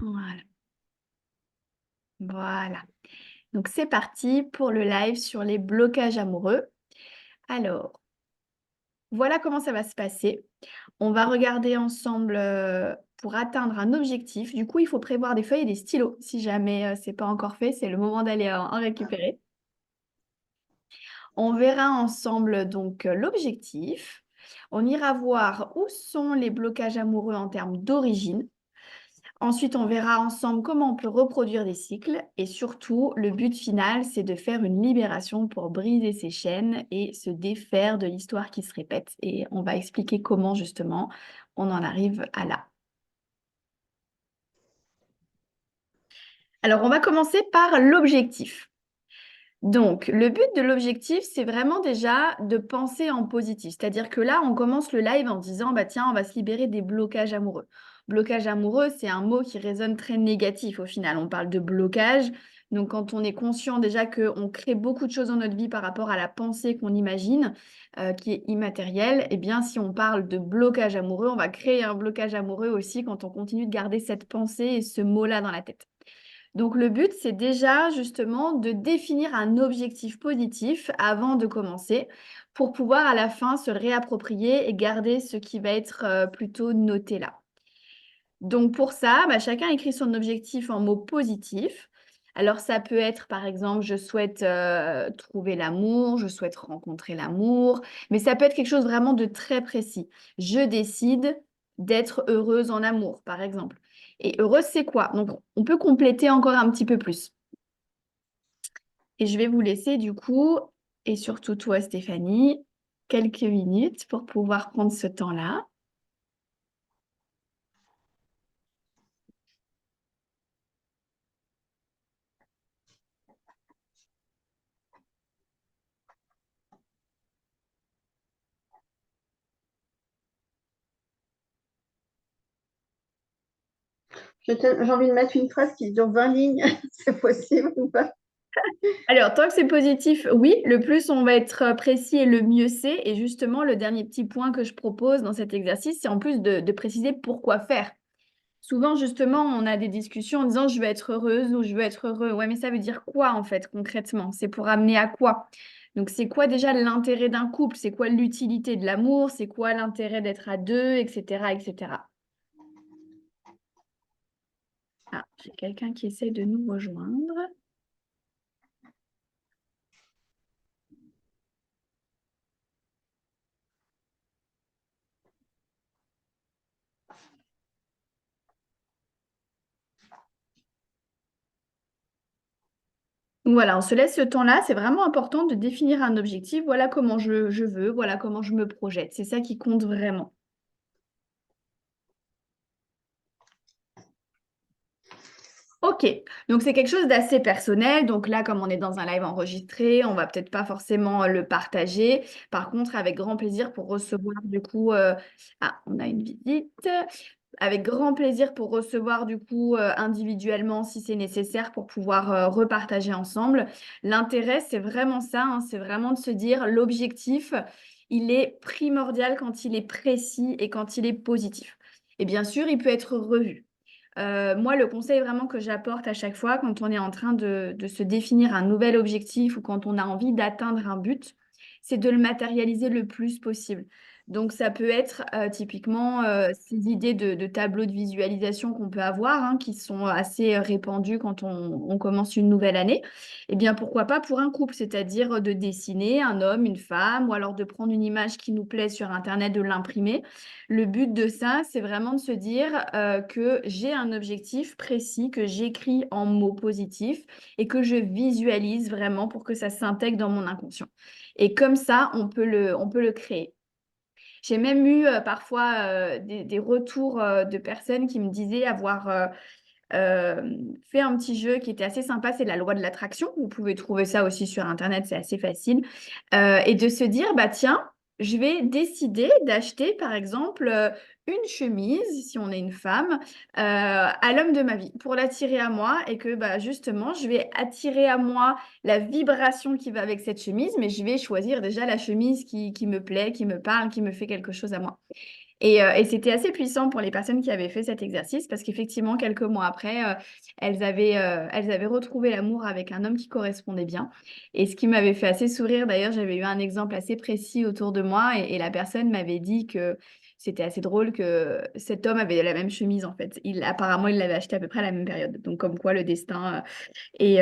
Voilà. Voilà. Donc, c'est parti pour le live sur les blocages amoureux. Alors, voilà comment ça va se passer. On va regarder ensemble pour atteindre un objectif. Du coup, il faut prévoir des feuilles et des stylos. Si jamais ce n'est pas encore fait, c'est le moment d'aller en récupérer. On verra ensemble donc l'objectif. On ira voir où sont les blocages amoureux en termes d'origine. Ensuite, on verra ensemble comment on peut reproduire des cycles. Et surtout, le but final, c'est de faire une libération pour briser ces chaînes et se défaire de l'histoire qui se répète. Et on va expliquer comment justement on en arrive à là. Alors, on va commencer par l'objectif. Donc, le but de l'objectif, c'est vraiment déjà de penser en positif. C'est-à-dire que là, on commence le live en disant, bah tiens, on va se libérer des blocages amoureux. Blocage amoureux, c'est un mot qui résonne très négatif au final. On parle de blocage. Donc, quand on est conscient déjà qu'on crée beaucoup de choses dans notre vie par rapport à la pensée qu'on imagine, qui est immatérielle, eh bien, si on parle de blocage amoureux, on va créer un blocage amoureux aussi quand on continue de garder cette pensée et ce mot-là dans la tête. Donc, le but, c'est déjà justement de définir un objectif positif avant de commencer pour pouvoir à la fin se réapproprier et garder ce qui va être plutôt noté là. Donc, pour ça, bah, chacun écrit son objectif en mots positifs. Alors, ça peut être, par exemple, je souhaite trouver l'amour, je souhaite rencontrer l'amour, mais ça peut être quelque chose vraiment de très précis. Je décide d'être heureuse en amour, par exemple. Et heureuse, c'est quoi? Donc, on peut compléter encore un petit peu plus. Et je vais vous laisser du coup, et surtout toi, Stéphanie, quelques minutes pour pouvoir prendre ce temps-là. J'ai envie de mettre une phrase qui dure 20 lignes. C'est possible ou pas? Alors, tant que c'est positif, oui, le plus on va être précis et le mieux c'est. Et justement, le dernier petit point que je propose dans cet exercice, c'est en plus de préciser pourquoi faire. Souvent, justement, on a des discussions en disant je veux être heureuse ou je veux être heureux. Ouais, mais ça veut dire quoi en fait concrètement? C'est pour amener à quoi? Donc, c'est quoi déjà l'intérêt d'un couple? C'est quoi l'utilité de l'amour? C'est quoi l'intérêt d'être à deux, etc., etc. Ah, j'ai quelqu'un qui essaie de nous rejoindre. Voilà, on se laisse ce temps-là. C'est vraiment important de définir un objectif. Voilà comment je veux, voilà comment je me projette. C'est ça qui compte vraiment. Ok, donc c'est quelque chose d'assez personnel. Donc là, comme on est dans un live enregistré, on va peut-être pas forcément le partager. Par contre, avec grand plaisir pour recevoir du coup... Ah, on a une visite. Avec grand plaisir pour recevoir du coup individuellement si c'est nécessaire pour pouvoir repartager ensemble. L'intérêt, c'est vraiment ça, hein, c'est vraiment de se dire l'objectif, il est primordial quand il est précis et quand il est positif. Et bien sûr, il peut être revu. Moi, le conseil vraiment que j'apporte à chaque fois quand on est en train de se définir un nouvel objectif ou quand on a envie d'atteindre un but, c'est de le matérialiser le plus possible. Donc, ça peut être typiquement ces idées de tableaux de visualisation qu'on peut avoir, hein, qui sont assez répandues quand on commence une nouvelle année. Eh bien, pourquoi pas pour un couple, c'est-à-dire de dessiner un homme, une femme, ou alors de prendre une image qui nous plaît sur Internet, de l'imprimer. Le but de ça, c'est vraiment de se dire que j'ai un objectif précis, que j'écris en mots positifs et que je visualise vraiment pour que ça s'intègre dans mon inconscient. Et comme ça, on peut le créer. J'ai même eu parfois des retours de personnes qui me disaient avoir fait un petit jeu qui était assez sympa, c'est la loi de l'attraction. Vous pouvez trouver ça aussi sur Internet, c'est assez facile. Et de se dire, bah tiens, je vais décider d'acheter, par exemple, une chemise, si on est une femme, à l'homme de ma vie, pour l'attirer à moi et que bah, justement, je vais attirer à moi la vibration qui va avec cette chemise, mais je vais choisir déjà la chemise qui me plaît, qui me parle, qui me fait quelque chose à moi. Et c'était assez puissant pour les personnes qui avaient fait cet exercice parce qu'effectivement, quelques mois après, elles avaient retrouvé l'amour avec un homme qui correspondait bien. Et ce qui m'avait fait assez sourire, d'ailleurs, j'avais eu un exemple assez précis autour de moi et la personne m'avait dit que c'était assez drôle que cet homme avait la même chemise en fait. Apparemment, il l'avait acheté à peu près à la même période. Donc, comme quoi le destin et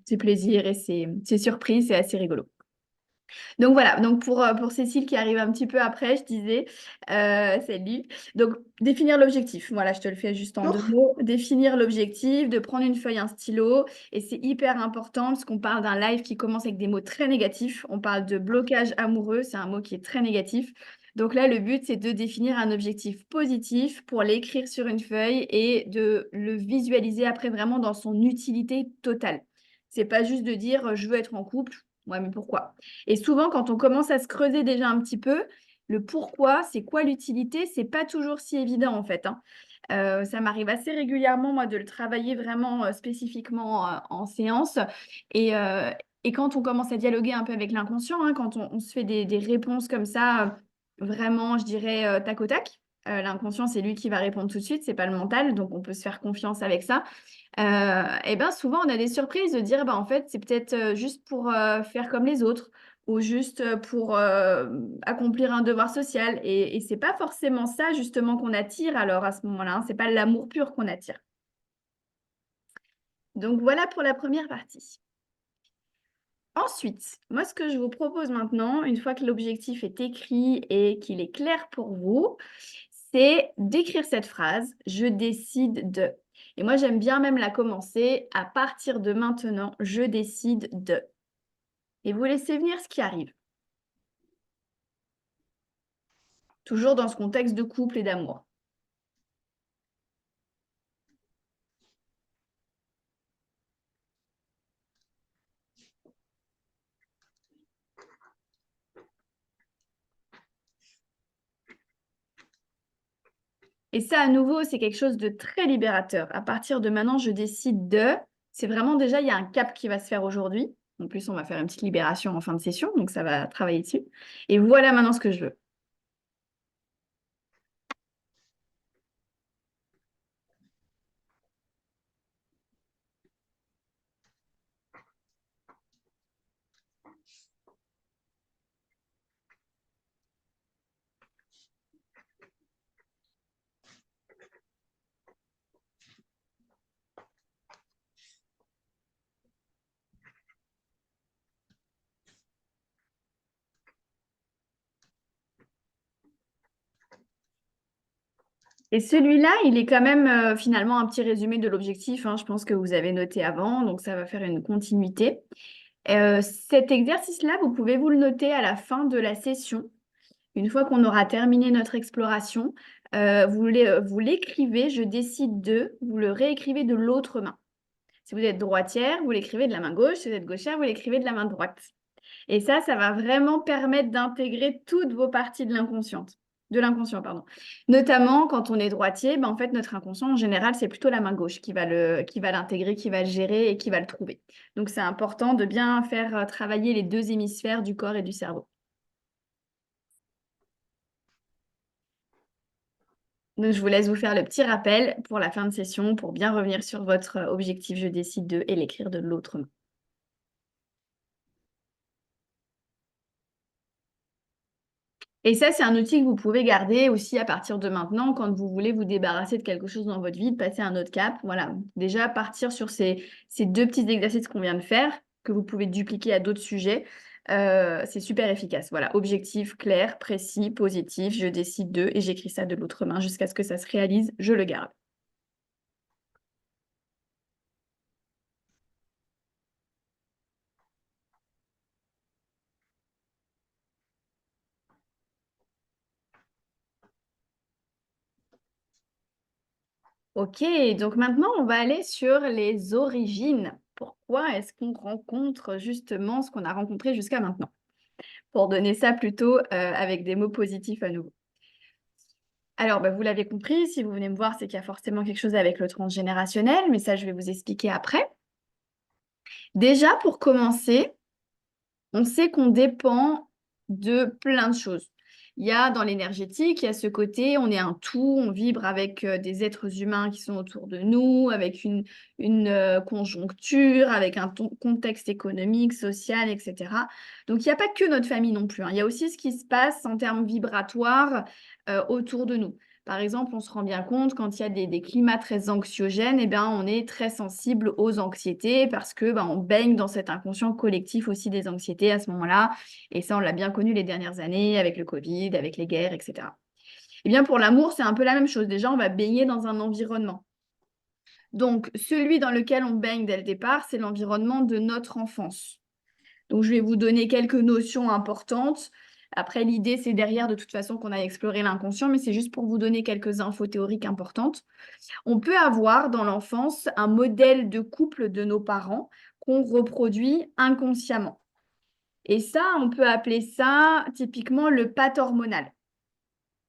ses plaisirs et ses surprises, c'est assez rigolo. Donc voilà, donc pour Cécile qui arrive un petit peu après, je disais, c'est lui. Donc définir l'objectif, voilà, je te le fais juste en deux Bonjour. mots. Définir l'objectif, de prendre une feuille, un stylo, et c'est hyper important parce qu'on parle d'un live qui commence avec des mots très négatifs. On parle de blocage amoureux, c'est un mot qui est très négatif. Donc là, le but, c'est de définir un objectif positif pour l'écrire sur une feuille et de le visualiser après vraiment dans son utilité totale. C'est pas juste de dire je veux être en couple. Ouais, mais pourquoi? Et souvent, quand on commence à se creuser déjà un petit peu, le pourquoi, c'est quoi l'utilité, c'est pas toujours si évident en fait, hein. Ça m'arrive assez régulièrement, moi, de le travailler vraiment spécifiquement en séance. Et, euh, et quand on commence à dialoguer un peu avec l'inconscient, hein, quand on se fait des réponses comme ça, vraiment, je dirais, tac au tac. L'inconscient, c'est lui qui va répondre tout de suite, c'est pas le mental, donc on peut se faire confiance avec ça. Et ben souvent, on a des surprises de dire, bah, en fait, c'est peut-être juste pour faire comme les autres ou juste pour accomplir un devoir social. Et c'est pas forcément ça, justement, qu'on attire alors à ce moment-là, hein. C'est pas l'amour pur qu'on attire. Donc voilà pour la première partie. Ensuite, moi, ce que je vous propose maintenant, une fois que l'objectif est écrit et qu'il est clair pour vous, c'est d'écrire cette phrase, je décide de. Et moi, j'aime bien même la commencer à partir de maintenant, je décide de. Et vous laissez venir ce qui arrive. Toujours dans ce contexte de couple et d'amour. Et ça, à nouveau, c'est quelque chose de très libérateur. À partir de maintenant, je décide de. C'est vraiment déjà, il y a un cap qui va se faire aujourd'hui. En plus, on va faire une petite libération en fin de session, donc ça va travailler dessus. Et voilà maintenant ce que je veux. Et celui-là, il est quand même finalement un petit résumé de l'objectif, hein. Je pense que vous avez noté avant, donc ça va faire une continuité. Cet exercice-là, vous pouvez vous le noter à la fin de la session. Une fois qu'on aura terminé notre exploration, vous l'écrivez, je décide de, vous le réécrivez de l'autre main. Si vous êtes droitière, vous l'écrivez de la main gauche. Si vous êtes gauchère, vous l'écrivez de la main droite. Et ça va vraiment permettre d'intégrer toutes vos parties de l'inconscient, pardon. Notamment quand on est droitier, ben, en fait, notre inconscient, en général, c'est plutôt la main gauche qui va l'intégrer, qui va le gérer et qui va le trouver. Donc, c'est important de bien faire travailler les deux hémisphères du corps et du cerveau. Donc, je vous laisse vous faire le petit rappel pour la fin de session pour bien revenir sur votre objectif. Je décide de et l'écrire de l'autre main. Et ça, c'est un outil que vous pouvez garder aussi à partir de maintenant quand vous voulez vous débarrasser de quelque chose dans votre vie, de passer à un autre cap. Voilà, déjà partir sur ces deux petits exercices qu'on vient de faire, que vous pouvez dupliquer à d'autres sujets. C'est super efficace. Voilà, objectif clair, précis, positif. Je décide de et j'écris ça de l'autre main jusqu'à ce que ça se réalise. Je le garde. Ok, donc maintenant, on va aller sur les origines. Pourquoi est-ce qu'on rencontre justement ce qu'on a rencontré jusqu'à maintenant? Pour donner ça plutôt avec des mots positifs à nouveau. Alors, bah, vous l'avez compris, si vous venez me voir, c'est qu'il y a forcément quelque chose avec le transgénérationnel, mais ça, je vais vous expliquer après. Déjà, pour commencer, on sait qu'on dépend de plein de choses. Il y a dans l'énergétique, il y a ce côté, on est un tout, on vibre avec des êtres humains qui sont autour de nous, avec une conjoncture, avec un contexte économique, social, etc. Donc, il n'y a pas que notre famille non plus, hein. Il y a aussi ce qui se passe en termes vibratoires autour de nous. Par exemple, on se rend bien compte quand il y a des climats très anxiogènes, eh bien, on est très sensible aux anxiétés parce que on baigne dans cet inconscient collectif aussi des anxiétés à ce moment-là. Et ça, on l'a bien connu les dernières années avec le Covid, avec les guerres, etc. Eh bien, pour l'amour, c'est un peu la même chose. Déjà, on va baigner dans un environnement. Donc, celui dans lequel on baigne dès le départ, c'est l'environnement de notre enfance. Donc, je vais vous donner quelques notions importantes. Après, l'idée, c'est derrière, de toute façon, qu'on aille explorer l'inconscient, mais c'est juste pour vous donner quelques infos théoriques importantes. On peut avoir dans l'enfance un modèle de couple de nos parents qu'on reproduit inconsciemment. Et ça, on peut appeler ça typiquement le path hormonal.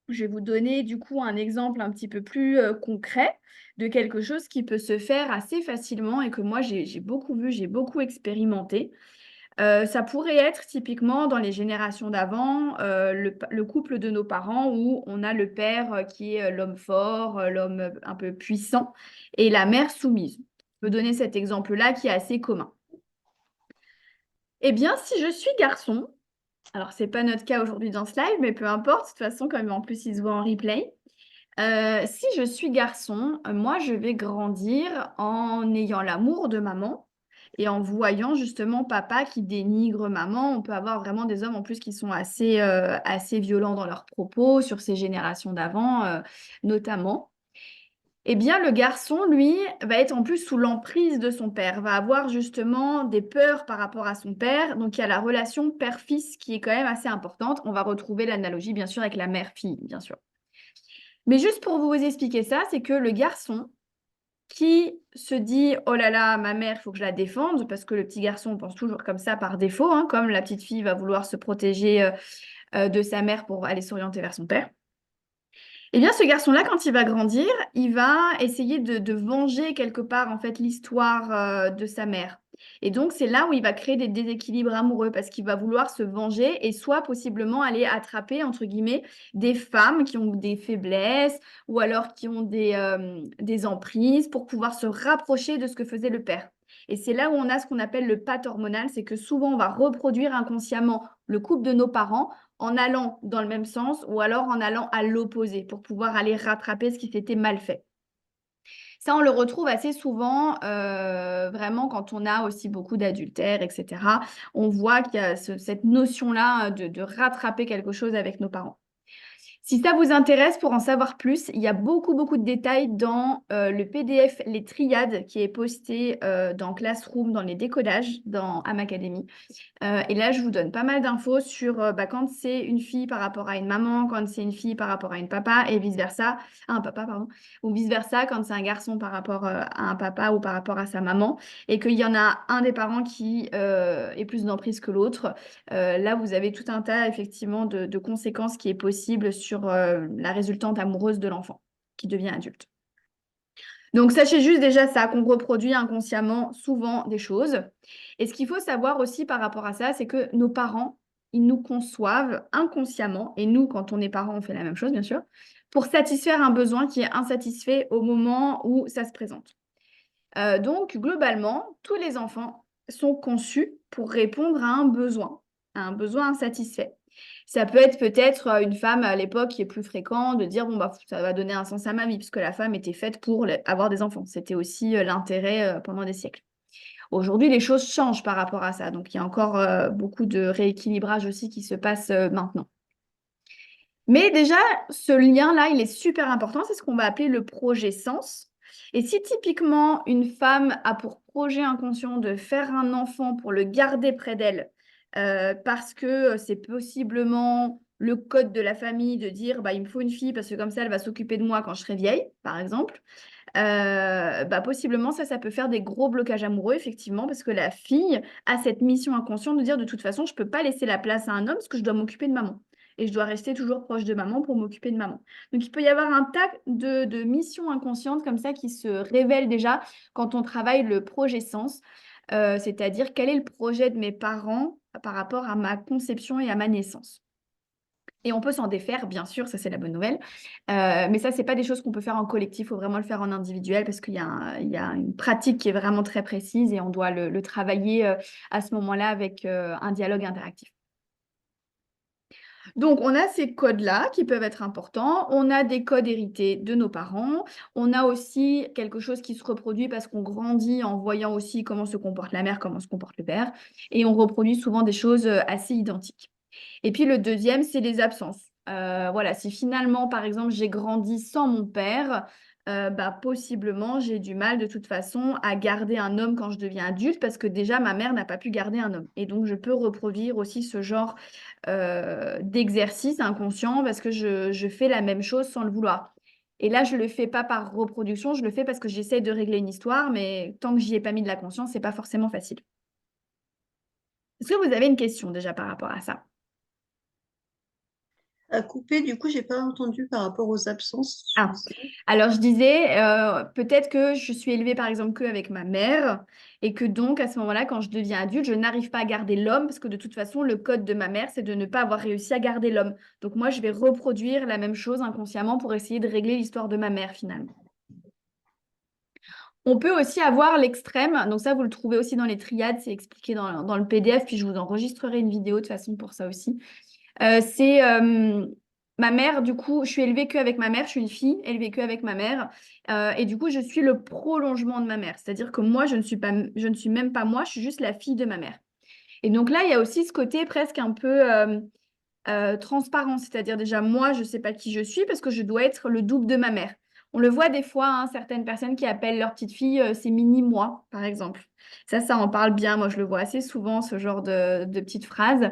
Je vais vous donner du coup un exemple un petit peu plus concret de quelque chose qui peut se faire assez facilement et que moi j'ai beaucoup vu, j'ai beaucoup expérimenté. Ça pourrait être typiquement dans les générations d'avant, le couple de nos parents où on a le père qui est l'homme fort, l'homme un peu puissant, et la mère soumise. Je peux donner cet exemple-là qui est assez commun. Eh bien, si je suis garçon, alors c'est pas notre cas aujourd'hui dans ce live, mais peu importe, de toute façon, comme en plus il se voit en replay. Si je suis garçon, moi, je vais grandir en ayant l'amour de maman et en voyant justement papa qui dénigre maman. On peut avoir vraiment des hommes en plus qui sont assez violents dans leurs propos sur ces générations d'avant, notamment. Eh bien, le garçon, lui, va être en plus sous l'emprise de son père, va avoir justement des peurs par rapport à son père. Donc, il y a la relation père-fils qui est quand même assez importante. On va retrouver l'analogie, bien sûr, avec la mère-fille, bien sûr. Mais juste pour vous expliquer ça, c'est que le garçon qui se dit oh là là, ma mère, il faut que je la défende, parce que le petit garçon pense toujours comme ça par défaut, hein, comme la petite fille va vouloir se protéger de sa mère pour aller s'orienter vers son père. Eh bien, ce garçon-là, quand il va grandir, il va essayer de venger quelque part en fait l'histoire de sa mère. Et donc, c'est là où il va créer des déséquilibres amoureux parce qu'il va vouloir se venger et soit possiblement aller attraper, entre guillemets, des femmes qui ont des faiblesses ou alors qui ont des emprises pour pouvoir se rapprocher de ce que faisait le père. Et c'est là où on a ce qu'on appelle le path hormonal, c'est que souvent on va reproduire inconsciemment le couple de nos parents en allant dans le même sens ou alors en allant à l'opposé pour pouvoir aller rattraper ce qui s'était mal fait. Ça, on le retrouve assez souvent, vraiment quand on a aussi beaucoup d'adultère, etc. On voit qu'il y a cette notion-là de rattraper quelque chose avec nos parents. Si ça vous intéresse pour en savoir plus, il y a beaucoup, beaucoup de détails dans le PDF Les Triades qui est posté dans Classroom, dans les décodages, dans Amacademy. Et là, je vous donne pas mal d'infos sur quand c'est une fille par rapport à une maman, quand c'est une fille par rapport à une papa et vice-versa, un papa, pardon, ou vice-versa quand c'est un garçon par rapport à un papa ou par rapport à sa maman, et qu'il y en a un des parents qui est plus d'emprise que l'autre. Là, vous avez tout un tas, effectivement, de conséquences qui est possible sur la résultante amoureuse de l'enfant qui devient adulte. Donc, sachez juste déjà ça, qu'on reproduit inconsciemment souvent des choses. Et ce qu'il faut savoir aussi par rapport à ça, c'est que nos parents, ils nous conçoivent inconsciemment, et nous, quand on est parents, on fait la même chose, bien sûr, pour satisfaire un besoin qui est insatisfait au moment où ça se présente. Donc, globalement, tous les enfants sont conçus pour répondre à un besoin insatisfait. Ça peut être peut-être une femme à l'époque qui est plus fréquent de dire bon bah ça va donner un sens à ma vie puisque la femme était faite pour avoir des enfants. C'était aussi l'intérêt pendant des siècles. Aujourd'hui, les choses changent par rapport à ça. Donc il y a encore beaucoup de rééquilibrage aussi qui se passe maintenant. Mais déjà, ce lien-là, il est super important. C'est ce qu'on va appeler le projet sens. Et si typiquement une femme a pour projet inconscient de faire un enfant pour le garder près d'elle, parce que c'est possiblement le code de la famille de dire bah, il me faut une fille parce que comme ça elle va s'occuper de moi quand je serai vieille, par exemple, possiblement ça peut faire des gros blocages amoureux, effectivement, parce que la fille a cette mission inconsciente de dire de toute façon je ne peux pas laisser la place à un homme parce que je dois m'occuper de maman. Et je dois rester toujours proche de maman pour m'occuper de maman. Donc, il peut y avoir un tas de missions inconscientes comme ça qui se révèlent déjà quand on travaille le projet sens, c'est-à-dire quel est le projet de mes parents par rapport à ma conception et à ma naissance. Et on peut s'en défaire, bien sûr, ça c'est la bonne nouvelle. Mais ça, c'est pas des choses qu'on peut faire en collectif, il faut vraiment le faire en individuel parce il y a une pratique qui est vraiment très précise et on doit le travailler à ce moment-là avec un dialogue interactif. Donc, on a ces codes-là qui peuvent être importants. On a des codes hérités de nos parents. On a aussi quelque chose qui se reproduit parce qu'on grandit en voyant aussi comment se comporte la mère, comment se comporte le père. Et on reproduit souvent des choses assez identiques. Et puis le deuxième, c'est les absences. Voilà, si finalement, par exemple, j'ai grandi sans mon père, bah, possiblement, j'ai du mal de toute façon à garder un homme quand je deviens adulte parce que déjà, ma mère n'a pas pu garder un homme. Et donc, je peux reproduire aussi ce genre d'exercice inconscient parce que je fais la même chose sans le vouloir. Et là, je ne le fais pas par reproduction, je le fais parce que j'essaie de régler une histoire, mais tant que j'y ai pas mis de la conscience, c'est pas forcément facile. Est-ce que vous avez une question déjà par rapport à ça? À couper, du coup, j'ai pas entendu par rapport aux absences. Ah, alors je disais, peut-être que je suis élevée par exemple que avec ma mère et que donc à ce moment-là, quand je deviens adulte, je n'arrive pas à garder l'homme parce que de toute façon, le code de ma mère, c'est de ne pas avoir réussi à garder l'homme. Donc moi, je vais reproduire la même chose inconsciemment pour essayer de régler l'histoire de ma mère finalement. On peut aussi avoir l'extrême, donc ça, vous le trouvez aussi dans les triades, c'est expliqué dans le PDF, puis je vous enregistrerai une vidéo de toute façon pour ça aussi. C'est ma mère, du coup, je suis élevée qu'avec ma mère, je suis une fille élevée qu'avec ma mère, et du coup, je suis le prolongement de ma mère. C'est-à-dire que moi, je ne suis même pas moi, je suis juste la fille de ma mère. Et donc là, il y a aussi ce côté presque un peu transparent, c'est-à-dire déjà moi, je ne sais pas qui je suis parce que je dois être le double de ma mère. On le voit des fois, hein, certaines personnes qui appellent leur petite fille c'est mini-moi, par exemple. Ça en parle bien. Moi, je le vois assez souvent, ce genre de petites phrases.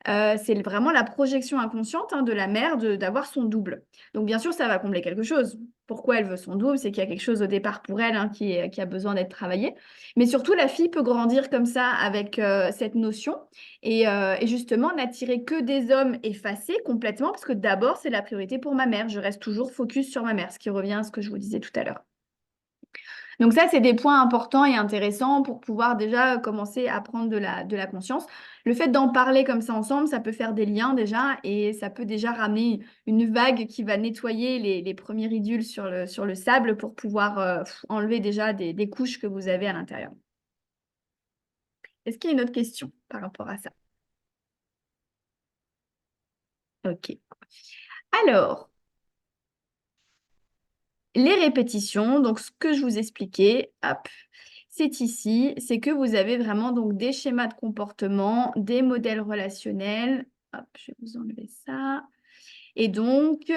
C'est vraiment la projection inconsciente hein, de la mère d'avoir son double. Donc, bien sûr, ça va combler quelque chose. Pourquoi elle veut son double? C'est qu'il y a quelque chose au départ pour elle hein, qui a besoin d'être travaillé. Mais surtout, la fille peut grandir comme ça avec cette notion et justement n'attirer que des hommes effacés complètement parce que d'abord, c'est la priorité pour ma mère. Je reste toujours focus sur ma mère, ce qui revient à ce que je vous disais tout à l'heure. Donc ça, c'est des points importants et intéressants pour pouvoir déjà commencer à prendre de la conscience. Le fait d'en parler comme ça ensemble, ça peut faire des liens déjà et ça peut déjà ramener une vague qui va nettoyer les premiers ridules sur le sable pour pouvoir enlever déjà des couches que vous avez à l'intérieur. Est-ce qu'il y a une autre question par rapport à ça? Ok. Alors, les répétitions, donc ce que je vous expliquais, hop, c'est ici, c'est que vous avez vraiment donc des schémas de comportement, des modèles relationnels. Hop, je vais vous enlever ça. Et donc,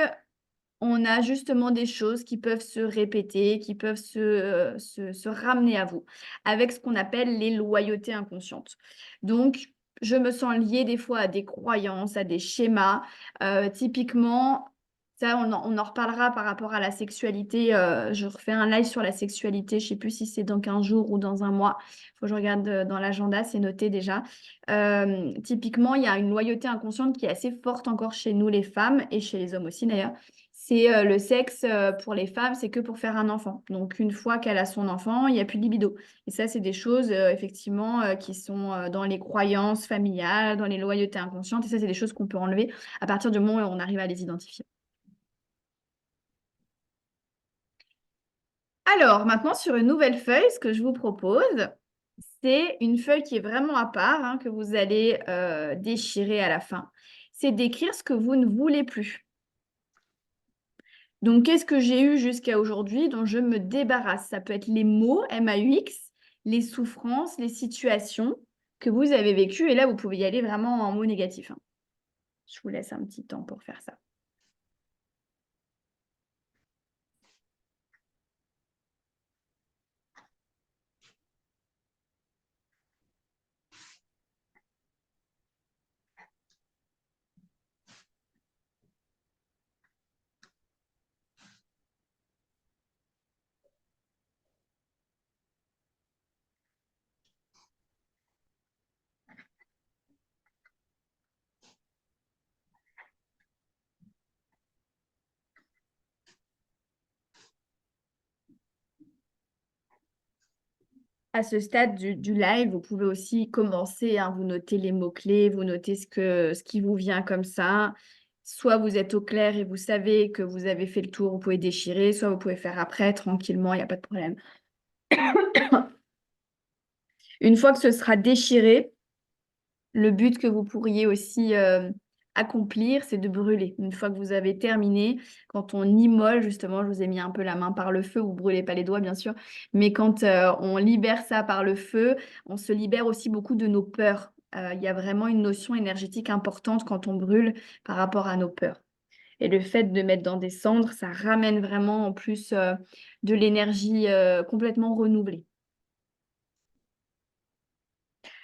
on a justement des choses qui peuvent se répéter, qui peuvent se ramener à vous, avec ce qu'on appelle les loyautés inconscientes. Donc, je me sens liée des fois à des croyances, à des schémas. Typiquement, ça, on en reparlera par rapport à la sexualité. Je refais un live sur la sexualité. Je ne sais plus si c'est dans 15 jours ou dans un mois. Il faut que je regarde dans l'agenda, c'est noté déjà. Typiquement, il y a une loyauté inconsciente qui est assez forte encore chez nous, les femmes, et chez les hommes aussi d'ailleurs. C'est le sexe pour les femmes, c'est que pour faire un enfant. Donc, une fois qu'elle a son enfant, il n'y a plus de libido. Et ça, c'est des choses, effectivement, qui sont dans les croyances familiales, dans les loyautés inconscientes. Et ça, c'est des choses qu'on peut enlever à partir du moment où on arrive à les identifier. Alors, maintenant, sur une nouvelle feuille, ce que je vous propose, c'est une feuille qui est vraiment à part, hein, que vous allez déchirer à la fin. C'est d'écrire ce que vous ne voulez plus. Donc, qu'est-ce que j'ai eu jusqu'à aujourd'hui dont je me débarrasse? Ça peut être les mots, M-A-U-X, les souffrances, les situations que vous avez vécues. Et là, vous pouvez y aller vraiment en mots négatifs, hein. Je vous laisse un petit temps pour faire ça. À ce stade du live, vous pouvez aussi commencer, hein, vous notez les mots-clés, vous notez ce qui vous vient comme ça. Soit vous êtes au clair et vous savez que vous avez fait le tour, vous pouvez déchirer, soit vous pouvez faire après tranquillement, il n'y a pas de problème. Une fois que ce sera déchiré, le but que vous pourriez aussi accomplir, c'est de brûler. Une fois que vous avez terminé, quand on immole, justement, je vous ai mis un peu la main par le feu, vous ne brûlez pas les doigts, bien sûr, mais quand on libère ça par le feu, on se libère aussi beaucoup de nos peurs. Il y a vraiment une notion énergétique importante quand on brûle par rapport à nos peurs. Et le fait de mettre dans des cendres, ça ramène vraiment en plus de l'énergie complètement renouvelée.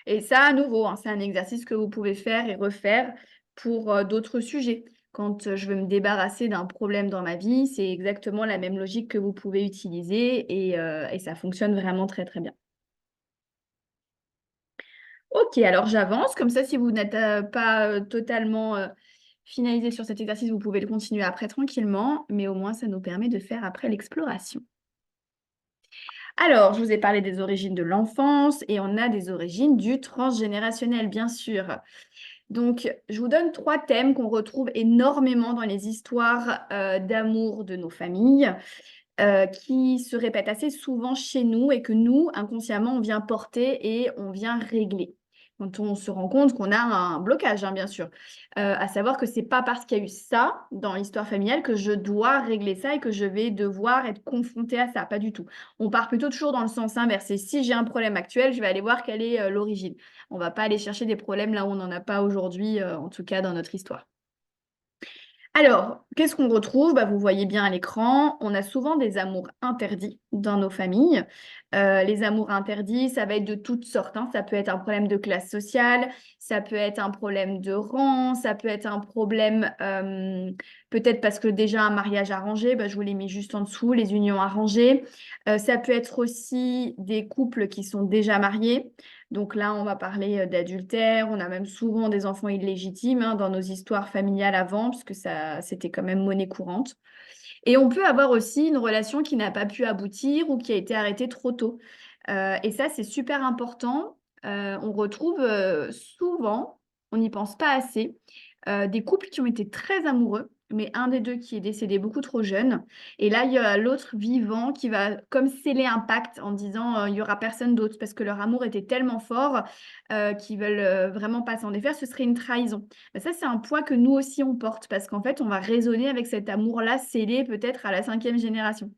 Et ça, à nouveau, hein, c'est un exercice que vous pouvez faire et refaire pour d'autres sujets. Quand je veux me débarrasser d'un problème dans ma vie, c'est exactement la même logique que vous pouvez utiliser et ça fonctionne vraiment très, très bien. Ok, alors j'avance. Comme ça, si vous n'êtes pas totalement finalisé sur cet exercice, vous pouvez le continuer après tranquillement, mais au moins, ça nous permet de faire après l'exploration. Alors, je vous ai parlé des origines de l'enfance et on a des origines du transgénérationnel, bien sûr. Donc, je vous donne 3 thèmes qu'on retrouve énormément dans les histoires d'amour de nos familles, qui se répètent assez souvent chez nous et que nous, inconsciemment, on vient porter et on vient régler. Quand on se rend compte qu'on a un blocage, hein, bien sûr. À savoir que c'est pas parce qu'il y a eu ça dans l'histoire familiale que je dois régler ça et que je vais devoir être confrontée à ça. Pas du tout. On part plutôt toujours dans le sens inverse. Et si j'ai un problème actuel, je vais aller voir quelle est l'origine. On va pas aller chercher des problèmes là où on n'en a pas aujourd'hui, en tout cas dans notre histoire. Alors, qu'est-ce qu'on retrouve? Bah, vous voyez bien à l'écran, on a souvent des amours interdits dans nos familles. Les amours interdits, ça va être de toutes sortes, hein. Ça peut être un problème de classe sociale, ça peut être un problème de rang, ça peut être un problème peut-être parce que déjà un mariage arrangé, bah, je vous l'ai mis juste en dessous, les unions arrangées. Ça peut être aussi des couples qui sont déjà mariés. Donc là, on va parler d'adultère. On a même souvent des enfants illégitimes hein, dans nos histoires familiales avant, parce que ça, c'était quand même monnaie courante. Et on peut avoir aussi une relation qui n'a pas pu aboutir ou qui a été arrêtée trop tôt. Et ça, c'est super important. On retrouve souvent, on n'y pense pas assez, des couples qui ont été très amoureux, mais un des deux qui est décédé beaucoup trop jeune. Et là, il y a l'autre vivant qui va comme sceller un pacte en disant il y aura personne d'autre parce que leur amour était tellement fort qu'ils veulent vraiment pas s'en défaire. Ce serait une trahison. Ben, ça, c'est un poids que nous aussi on porte parce qu'en fait, on va raisonner avec cet amour-là scellé peut-être à la 5e génération.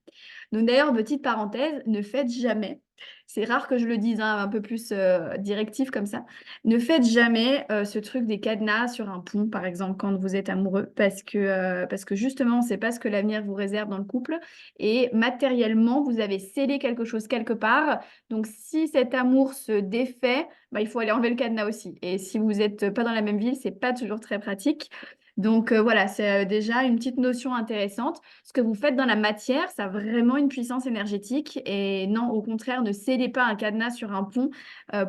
Donc d'ailleurs, petite parenthèse, ne faites jamais, c'est rare que je le dise hein, un peu plus directif comme ça, ne faites jamais ce truc des cadenas sur un pont, par exemple, quand vous êtes amoureux, parce que justement, on ne sait pas ce que l'avenir vous réserve dans le couple, et matériellement, vous avez scellé quelque chose quelque part, donc si cet amour se défait, bah, il faut aller enlever le cadenas aussi. Et si vous n'êtes pas dans la même ville, c'est pas toujours très pratique. Donc voilà, c'est déjà une petite notion intéressante. Ce que vous faites dans la matière, ça a vraiment une puissance énergétique. Et non, au contraire, ne scellez pas un cadenas sur un pont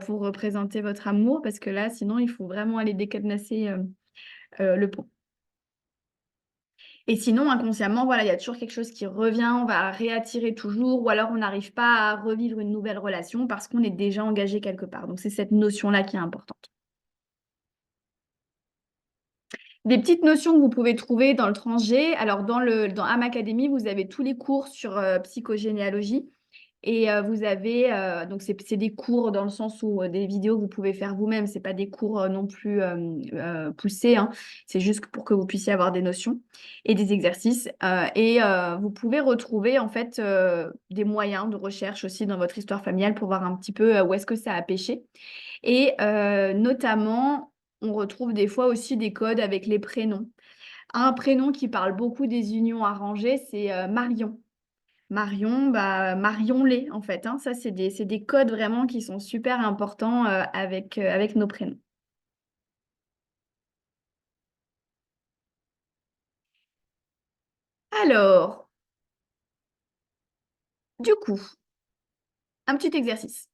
pour représenter votre amour, parce que là, sinon, il faut vraiment aller décadenasser le pont. Et sinon, inconsciemment, voilà, il y a toujours quelque chose qui revient, on va réattirer toujours, ou alors on n'arrive pas à revivre une nouvelle relation parce qu'on est déjà engagé quelque part. Donc, c'est cette notion-là qui est importante. Des petites notions que vous pouvez trouver dans le transgé. Alors, dans Am Academy, vous avez tous les cours sur psychogénéalogie. Et vous avez, donc c'est des cours dans le sens où des vidéos que vous pouvez faire vous-même. Ce n'est pas des cours non plus poussés. Hein. C'est juste pour que vous puissiez avoir des notions et des exercices. Et vous pouvez retrouver en fait des moyens de recherche aussi dans votre histoire familiale pour voir un petit peu où est-ce que ça a pêché. Et notamment, on retrouve des fois aussi des codes avec les prénoms. Un prénom qui parle beaucoup des unions arrangées, c'est Marion. Marion, bah, Marion-les, en fait. Hein. Ça, c'est des codes vraiment qui sont super importants avec nos prénoms. Alors, du coup, un petit exercice.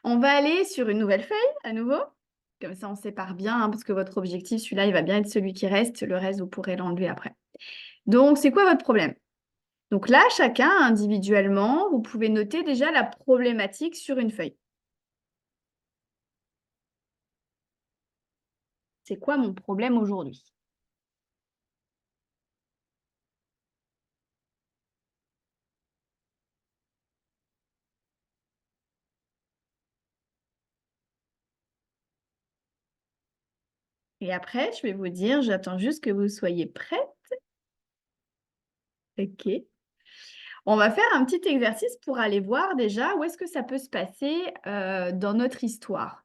On va aller sur une nouvelle feuille à nouveau. Comme ça, on sépare bien, hein, parce que votre objectif, celui-là, il va bien être celui qui reste. Le reste, vous pourrez l'enlever après. Donc, c'est quoi votre problème? Donc là, chacun individuellement, vous pouvez noter déjà la problématique sur une feuille. C'est quoi mon problème aujourd'hui? Et après, je vais vous dire, j'attends juste que vous soyez prêts. OK. On va faire un petit exercice pour aller voir déjà où est-ce que ça peut se passer dans notre histoire.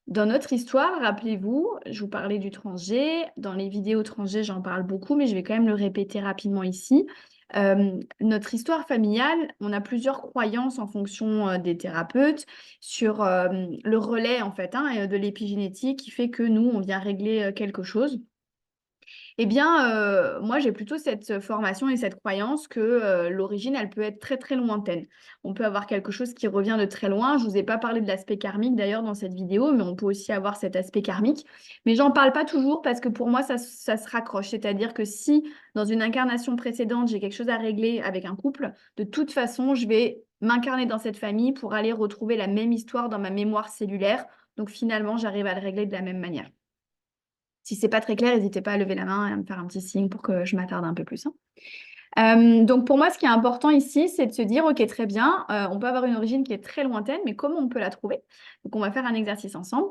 Dans notre histoire, rappelez-vous, je vous parlais du transgé. Dans les vidéos transgé, j'en parle beaucoup, mais je vais quand même le répéter rapidement ici. Notre histoire familiale, on a plusieurs croyances en fonction des thérapeutes sur le relais en fait de l'épigénétique qui fait que nous, on vient régler quelque chose. Eh bien, moi, j'ai plutôt cette formation et cette croyance que l'origine, elle peut être très, très lointaine. On peut avoir quelque chose qui revient de très loin. Je ne vous ai pas parlé de l'aspect karmique d'ailleurs dans cette vidéo, mais on peut aussi avoir cet aspect karmique. Mais j'en parle pas toujours parce que pour moi, ça se raccroche. C'est-à-dire que si dans une incarnation précédente, j'ai quelque chose à régler avec un couple, de toute façon, je vais m'incarner dans cette famille pour aller retrouver la même histoire dans ma mémoire cellulaire. Donc finalement, j'arrive à le régler de la même manière. Si c'est pas très clair, n'hésitez pas à lever la main et à me faire un petit signe pour que je m'attarde un peu plus, hein. Donc pour moi, ce qui est important ici, c'est de se dire, OK, très bien, on peut avoir une origine qui est très lointaine, mais comment on peut la trouver? Donc on va faire un exercice ensemble.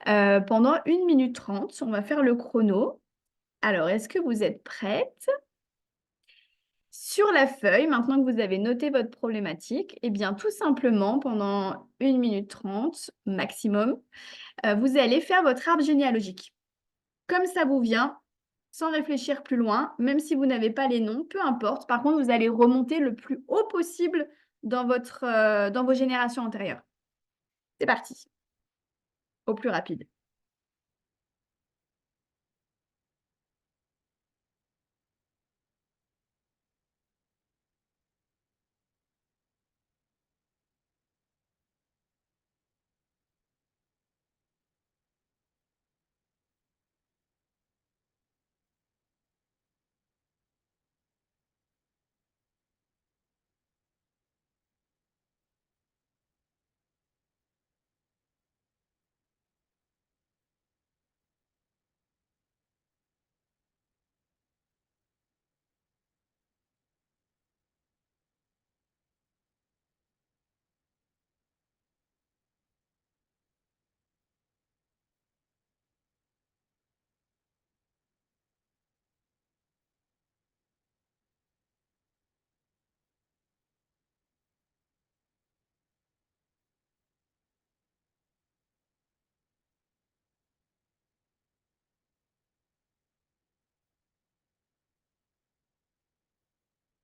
Pendant 1 minute 30, on va faire le chrono. Alors, est-ce que vous êtes prête? Sur la feuille, maintenant que vous avez noté votre problématique, eh bien tout simplement, pendant 1 minute 30 maximum, vous allez faire votre arbre généalogique. Comme ça vous vient, sans réfléchir plus loin, même si vous n'avez pas les noms, peu importe. Par contre, vous allez remonter le plus haut possible dans vos générations antérieures. C'est parti, au plus rapide.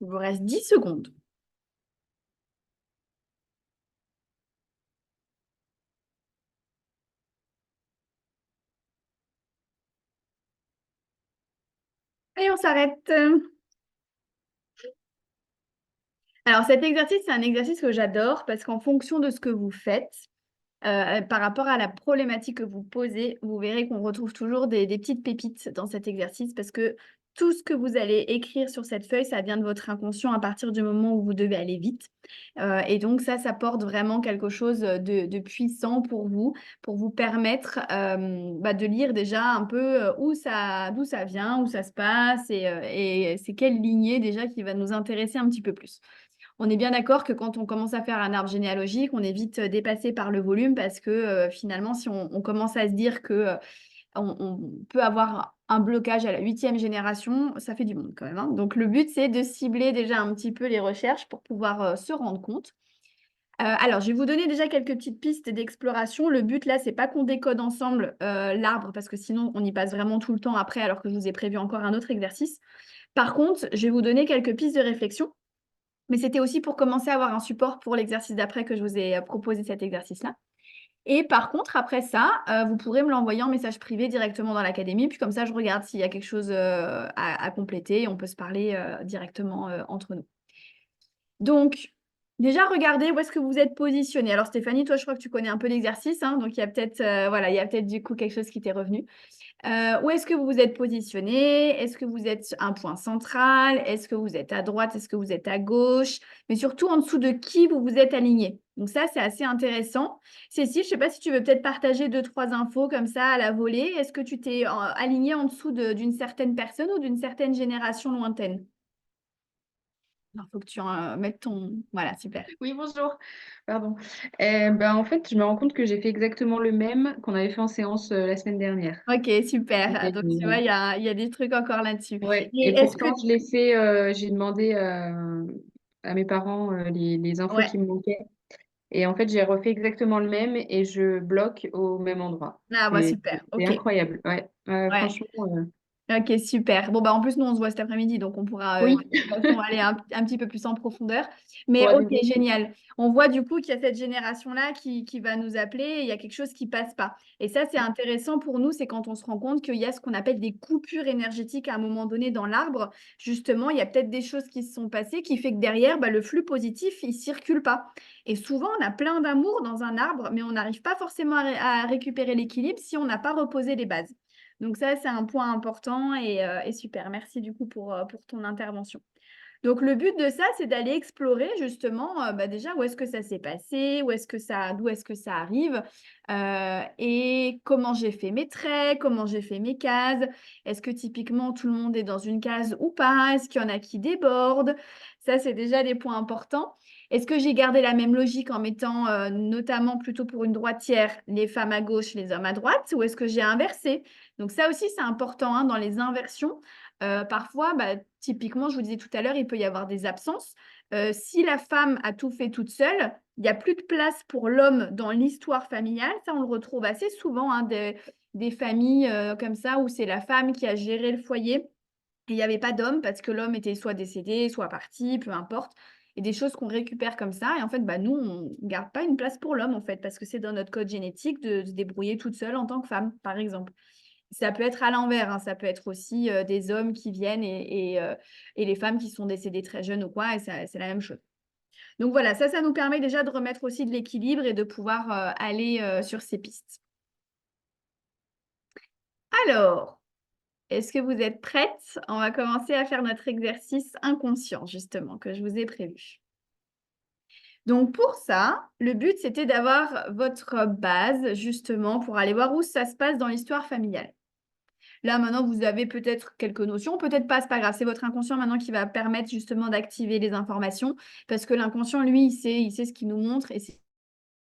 Il vous reste 10 secondes. Et on s'arrête. Alors cet exercice, c'est un exercice que j'adore parce qu'en fonction de ce que vous faites, par rapport à la problématique que vous posez, vous verrez qu'on retrouve toujours des petites pépites dans cet exercice parce que tout ce que vous allez écrire sur cette feuille, ça vient de votre inconscient à partir du moment où vous devez aller vite. Et donc ça porte vraiment quelque chose de puissant pour vous permettre de lire déjà un peu d'où ça vient, où ça se passe et c'est quelle lignée déjà qui va nous intéresser un petit peu plus. On est bien d'accord que quand on commence à faire un arbre généalogique, on est vite dépassé par le volume parce que finalement, si on commence à se dire que on peut avoir un blocage à la 8e génération, ça fait du monde quand même, hein. Donc le but, c'est de cibler déjà un petit peu les recherches pour pouvoir se rendre compte. Alors, je vais vous donner déjà quelques petites pistes d'exploration. Le but là, c'est pas qu'on décode ensemble l'arbre parce que sinon, on y passe vraiment tout le temps après alors que je vous ai prévu encore un autre exercice. Par contre, je vais vous donner quelques pistes de réflexion. Mais c'était aussi pour commencer à avoir un support pour l'exercice d'après que je vous ai proposé cet exercice-là. Et par contre, après ça, vous pourrez me l'envoyer en message privé directement dans l'académie. Puis comme ça, je regarde s'il y a quelque chose à compléter et on peut se parler directement entre nous. Donc, déjà, regardez où est-ce que vous êtes positionné. Alors, Stéphanie, toi, je crois que tu connais un peu l'exercice, hein, donc il y a peut-être voilà, il y a peut-être du coup quelque chose qui t'est revenu. Où est-ce que vous vous êtes positionné? Est-ce que vous êtes un point central? Est-ce que vous êtes à droite? Est-ce que vous êtes à gauche? Mais surtout, en dessous de qui vous vous êtes aligné. Donc ça, c'est assez intéressant. Cécile, je ne sais pas si tu veux peut-être partager 2, 3 infos comme ça à la volée. Est-ce que tu t'es aligné en dessous d'une certaine personne ou d'une certaine génération lointaine? Il faut que tu mettes ton... Voilà, super. Oui, bonjour. Pardon. En fait, je me rends compte que j'ai fait exactement le même qu'on avait fait en séance la semaine dernière. Ok, super. Et, Donc, tu vois, il y a des trucs encore là-dessus. ouais. Et Et est-ce que... pourtant, je l'ai fait, j'ai demandé à mes parents les infos Ouais. qui me manquaient. Et en fait, j'ai refait exactement le même et je bloque au même endroit. Ah, bah, super. C'est Ok. incroyable. Ouais. Ouais. Franchement, Ok, super. Bon, bah, en plus, nous, on se voit cet après-midi, donc on pourra de oui. toute façon aller un petit peu plus en profondeur. Mais Pour ok, des exercices. génial. On voit du coup qu'il y a cette génération-là qui va nous appeler et il y a quelque chose qui passe pas. Et ça, c'est intéressant pour nous, c'est quand on se rend compte qu'il y a ce qu'on appelle des coupures énergétiques à un moment donné dans l'arbre. Justement, il y a peut-être des choses qui se sont passées qui fait que derrière, bah, le flux positif, il circule pas. Et souvent, on a plein d'amour dans un arbre, mais on n'arrive pas forcément à récupérer l'équilibre si on n'a pas reposé les bases. Donc ça, c'est un point important et super. Merci du coup pour ton intervention. Donc le but de ça, c'est d'aller explorer justement bah, déjà où est-ce que ça s'est passé, d'où est-ce que ça arrive et comment j'ai fait mes traits, comment j'ai fait mes cases. Est-ce que typiquement tout le monde est dans une case ou pas? Est-ce qu'il y en a qui débordent? Ça, c'est déjà des points importants. Est-ce que j'ai gardé la même logique en mettant notamment plutôt pour une droitière les femmes à gauche, les hommes à droite, ou est-ce que j'ai inversé? Donc ça aussi, c'est important hein, dans les inversions. Parfois, bah, typiquement, je vous disais tout à l'heure, il peut y avoir des absences. Si la femme a tout fait toute seule, il n'y a plus de place pour l'homme dans l'histoire familiale. Ça, on le retrouve assez souvent, hein, des familles comme ça où c'est la femme qui a géré le foyer et il n'y avait pas d'homme parce que l'homme était soit décédé, soit parti, peu importe. Et des choses qu'on récupère comme ça. Et en fait, bah, nous, on ne garde pas une place pour l'homme, en fait, parce que c'est dans notre code génétique de se débrouiller toute seule en tant que femme, par exemple. Ça peut être à l'envers, hein. Ça peut être aussi des hommes qui viennent et les femmes qui sont décédées très jeunes ou quoi, et c'est la même chose. Donc voilà, ça nous permet déjà de remettre aussi de l'équilibre et de pouvoir aller sur ces pistes. Alors, est-ce que vous êtes prêtes? On va commencer à faire notre exercice inconscient, justement, que je vous ai prévu. Donc pour ça, le but, c'était d'avoir votre base, justement, pour aller voir où ça se passe dans l'histoire familiale. Là, maintenant, vous avez peut-être quelques notions, peut-être pas, c'est pas grave. C'est votre inconscient maintenant qui va permettre justement d'activer les informations parce que l'inconscient, lui, il sait ce qu'il nous montre et c'est